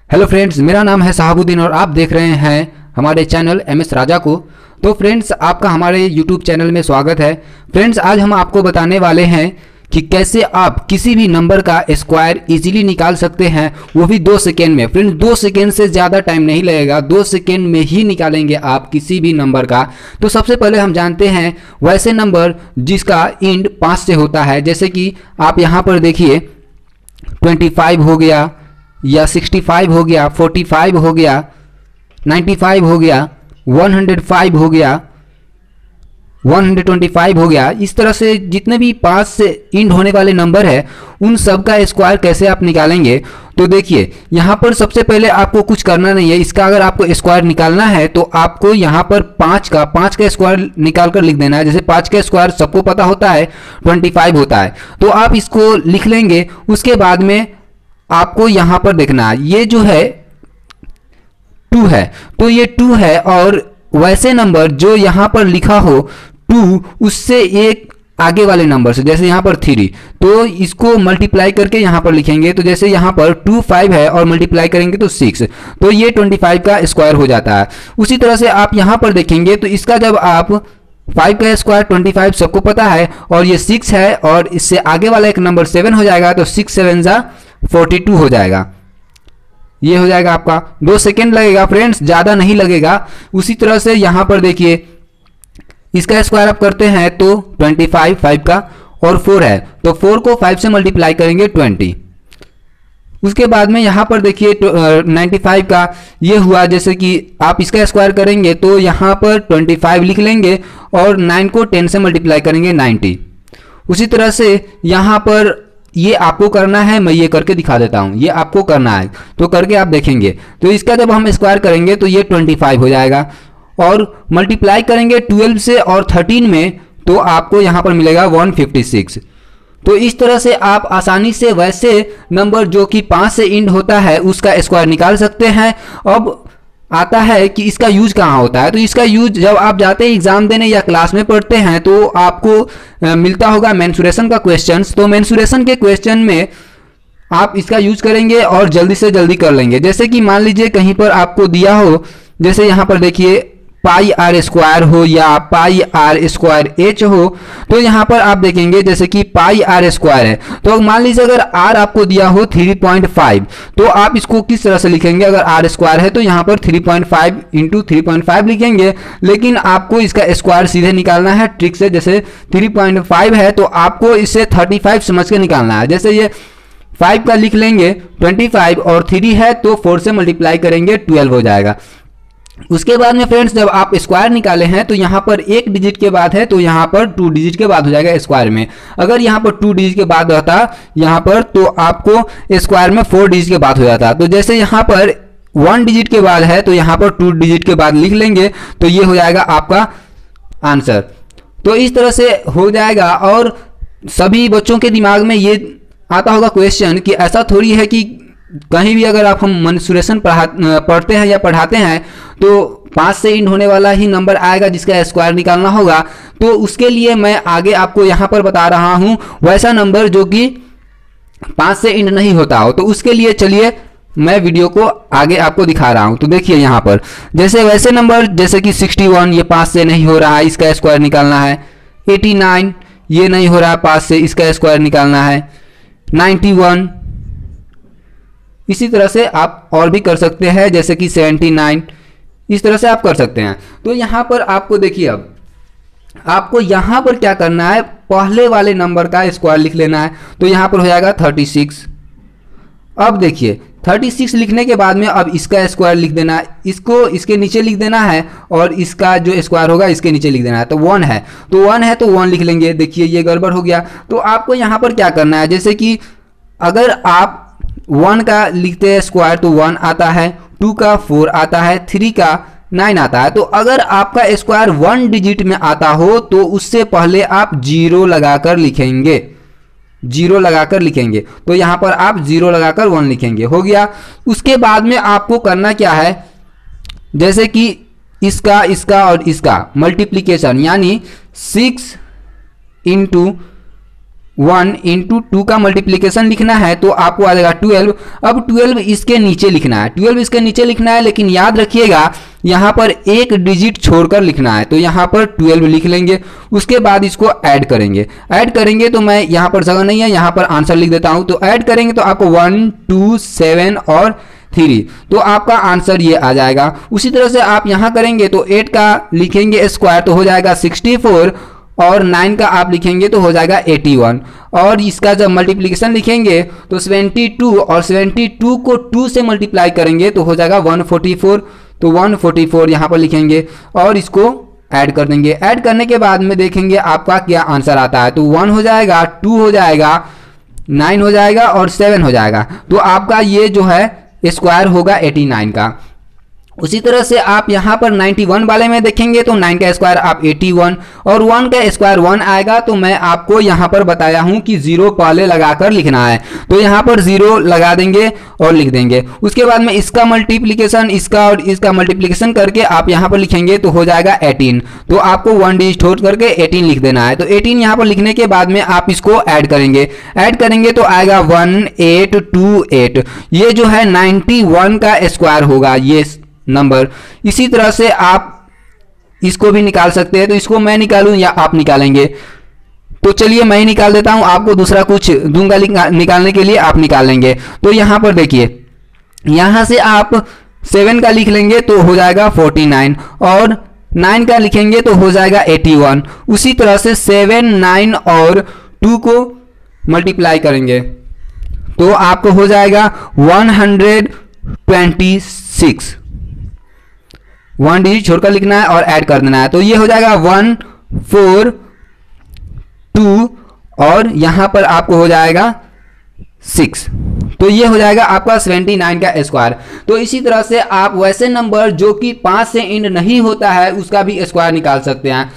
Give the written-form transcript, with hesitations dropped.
Hello friends, मेरा नाम है शहाबुद्दीन और आप देख रहे हैं हमारे चैनल MS राजा को। तो फ्रेंड्स, आपका हमारे यूट्यूब चैनल में स्वागत है। फ्रेंड्स, आज हम आपको बताने वाले हैं कि कैसे आप किसी भी नंबर का स्क्वायर इजीली निकाल सकते हैं, वो भी 2 सेकेंड में। फ्रेंड्स, 2 सेकेंड से ज़्यादा टाइम नहीं लगेगा, 2 सेकेंड में ही निकालेंगे आप किसी भी नंबर का। तो सबसे पहले हम जानते हैं वैसे नंबर जिसका इंड 5 से होता है। जैसे कि आप यहाँ पर देखिए 25 हो गया, या 65 हो गया, 45 हो गया, 95 हो गया, 105 हो गया, 125 हो गया। इस तरह से जितने भी 5 से इंड होने वाले नंबर है उन सब का स्क्वायर कैसे आप निकालेंगे। तो देखिए, यहाँ पर सबसे पहले आपको कुछ करना नहीं है। इसका अगर आपको स्क्वायर निकालना है तो आपको यहाँ पर 5 का स्क्वायर निकाल कर लिख देना है। जैसे 5 का स्क्वायर सबको पता होता है 25 होता है, तो आप इसको लिख लेंगे। उसके बाद में आपको यहां पर देखना है, ये जो है 2 है, तो ये 2 है। और वैसे नंबर जो यहां पर लिखा हो 2, उससे एक आगे वाले नंबर से, जैसे यहां पर 3, तो इसको मल्टीप्लाई करके यहां पर लिखेंगे। तो जैसे यहां पर 2 5 है और मल्टीप्लाई करेंगे तो 6, तो ये 25 का स्क्वायर हो जाता है। उसी तरह से आप यहां पर देखेंगे तो इसका जब आप 5 का स्क्वायर 25 सबको पता है, और ये 6 है और इससे आगे वाला एक नंबर 7 हो जाएगा, तो 6 7 जा 42 हो जाएगा। ये हो जाएगा आपका। 2 सेकेंड लगेगा फ्रेंड्स, ज़्यादा नहीं लगेगा। उसी तरह से यहाँ पर देखिए, इसका स्क्वायर आप करते हैं तो 25 5 का, और 4 है तो 4 को 5 से मल्टीप्लाई करेंगे 20। उसके बाद में यहाँ पर देखिए 95 का ये हुआ। जैसे कि आप इसका स्क्वायर करेंगे तो यहाँ पर 25 लिख लेंगे और 9 को 10 से मल्टीप्लाई करेंगे 90। उसी तरह से यहाँ पर ये आपको करना है, मैं ये करके दिखा देता हूँ, ये आपको करना है तो करके आप देखेंगे। तो इसका जब हम स्क्वायर करेंगे तो ये 25 हो जाएगा, और मल्टीप्लाई करेंगे 12 से और 13 में, तो आपको यहाँ पर मिलेगा 156। तो इस तरह से आप आसानी से वैसे नंबर जो कि 5 से इंड होता है उसका स्क्वायर निकाल सकते हैं। अब आता है कि इसका यूज कहाँ होता है। तो इसका यूज जब आप जाते हैं एग्जाम देने या क्लास में पढ़ते हैं तो आपको मिलता होगा मेंसुरेशन का क्वेश्चंस। तो मेंसुरेशन के क्वेश्चन में आप इसका यूज करेंगे और जल्दी से जल्दी कर लेंगे। जैसे कि मान लीजिए कहीं पर आपको दिया हो, जैसे यहाँ पर देखिए पाई आर स्क्वायर हो या पाई आर स्क्वायर एच हो, तो यहाँ पर आप देखेंगे जैसे कि पाई आर स्क्वायर है, तो मान लीजिए अगर आर आपको दिया हो 3.5, तो आप इसको किस तरह से लिखेंगे। अगर आर स्क्वायर है तो यहाँ पर 3.5 इंटू 3.5 लिखेंगे, लेकिन आपको इसका स्क्वायर सीधे निकालना है ट्रिक से। जैसे 3.5 है तो आपको इसे 35 समझ के निकालना है। जैसे ये 5 का लिख लेंगे 25, और 3 है तो 4 से मल्टीप्लाई करेंगे 12 हो जाएगा। उसके बाद में फ्रेंड्स, जब आप स्क्वायर निकाले हैं तो यहाँ पर 1 डिजिट के बाद है तो यहाँ पर 2 डिजिट के बाद हो जाएगा स्क्वायर में। अगर यहाँ पर 2 डिजिट के बाद रहता यहाँ पर, तो आपको स्क्वायर में 4 डिजिट के बाद हो जाता। तो जैसे यहाँ पर 1 डिजिट के बाद है तो यहाँ पर 2 डिजिट के बाद लिख लेंगे, तो ये हो जाएगा आपका आंसर। तो इस तरह से हो जाएगा। और सभी बच्चों के दिमाग में ये आता होगा क्वेश्चन कि ऐसा थोड़ी है कि कहीं भी अगर आप हम मेंसुरेशन पढ़ते हैं या पढ़ाते हैं तो 5 से इंड होने वाला ही नंबर आएगा जिसका स्क्वायर निकालना होगा। तो उसके लिए मैं आगे आपको यहाँ पर बता रहा हूँ वैसा नंबर जो कि 5 से इंड नहीं होता हो। तो उसके लिए चलिए मैं वीडियो को आगे आपको दिखा रहा हूँ। तो देखिए यहाँ पर जैसे वैसे नंबर, जैसे कि 61 ये 5 से नहीं हो रहा है, इसका स्क्वायर निकालना है। 89 ये नहीं हो रहा है 5 से, इसका स्क्वायर निकालना है। 91, इसी तरह से आप और भी कर सकते हैं, जैसे कि 79, इस तरह से आप कर सकते हैं। तो यहाँ पर आपको देखिए, अब आपको यहाँ पर क्या करना है, पहले वाले नंबर का स्क्वायर लिख लेना है। तो यहाँ पर हो जाएगा 36। अब देखिए 36 लिखने के बाद में अब इसका स्क्वायर लिख देना है, इसको इसके नीचे लिख देना है, और इसका जो स्क्वायर होगा इसके नीचे लिख देना है। तो 1 है तो 1 है तो 1 लिख लेंगे। देखिए ये गड़बड़ हो गया। तो आपको यहाँ पर क्या करना है, जैसे कि अगर आप 1 का लिखते हैं स्क्वायर तो 1 आता है, 2 का 4 आता है, 3 का 9 आता है। तो अगर आपका स्क्वायर 1 डिजिट में आता हो तो उससे पहले आप 0 लगाकर लिखेंगे, 0 लगाकर लिखेंगे। तो यहाँ पर आप 0 लगाकर 1 लिखेंगे, हो गया। उसके बाद में आपको करना क्या है, जैसे कि इसका इसका और इसका मल्टीप्लीकेशन, यानी 6 इंटू 1 इंटू 2 का मल्टीप्लीकेशन लिखना है तो आपको आ जाएगा 12। अब 12 इसके नीचे लिखना है, 12 इसके नीचे लिखना है, लेकिन याद रखिएगा यहाँ पर एक डिजिट छोड़कर लिखना है। तो यहाँ पर 12 लिख लेंगे, उसके बाद इसको ऐड करेंगे तो मैं यहाँ पर जगह नहीं है, यहाँ पर आंसर लिख देता हूँ। तो ऐड करेंगे तो आपको 1 2 7 और 3, तो आपका आंसर ये आ जाएगा। उसी तरह से आप यहाँ करेंगे तो 8 का लिखेंगे स्क्वायर तो हो जाएगा 64, और 9 का आप लिखेंगे तो हो जाएगा 81, और इसका जब मल्टीप्लिकेशन लिखेंगे तो 72, और 72 को 2 से मल्टीप्लाई करेंगे तो हो जाएगा 144। तो 144 यहाँ पर लिखेंगे और इसको ऐड कर देंगे। ऐड करने के बाद में देखेंगे आपका क्या आंसर आता है। तो 1 हो जाएगा, 2 हो जाएगा, 9 हो जाएगा और 7 हो जाएगा। तो आपका ये जो है स्क्वायर होगा 89 का। उसी तरह से आप यहाँ पर 91 वाले में देखेंगे तो 9 का स्क्वायर आप 81, और 1 का स्क्वायर 1 आएगा। तो मैं आपको यहाँ पर बताया हूँ कि 0 पहले लगाकर लिखना है, तो यहाँ पर 0 लगा देंगे और लिख देंगे। उसके बाद में इसका मल्टीप्लिकेशन, इसका और इसका मल्टीप्लिकेशन करके आप यहाँ पर लिखेंगे तो हो जाएगा 18। तो आपको 1 डिजिट छोड़ करके 18 लिख देना है। तो 18 यहाँ पर लिखने के बाद में आप इसको ऐड करेंगे तो आएगा 1828। ये जो है 91 का स्क्वायर होगा ये नंबर। इसी तरह से आप इसको भी निकाल सकते हैं। तो इसको मैं निकालूं या आप निकालेंगे? तो चलिए मैं ही निकाल देता हूं, आपको दूसरा कुछ दूंगा निकालने के लिए, आप निकाल लेंगे। तो यहां पर देखिए, यहां से आप 7 का लिख लेंगे तो हो जाएगा 49, और 9 का लिखेंगे तो हो जाएगा 81। उसी तरह से 7, 9 और 2 को मल्टीप्लाई करेंगे तो आपको हो जाएगा 126। 1 डिजिट छोड़कर लिखना है और ऐड कर देना है। तो ये हो जाएगा 142, और यहां पर आपको हो जाएगा 6। तो ये हो जाएगा आपका 79 का स्क्वायर। तो इसी तरह से आप वैसे नंबर जो कि 5 से एंड नहीं होता है उसका भी स्क्वायर निकाल सकते हैं।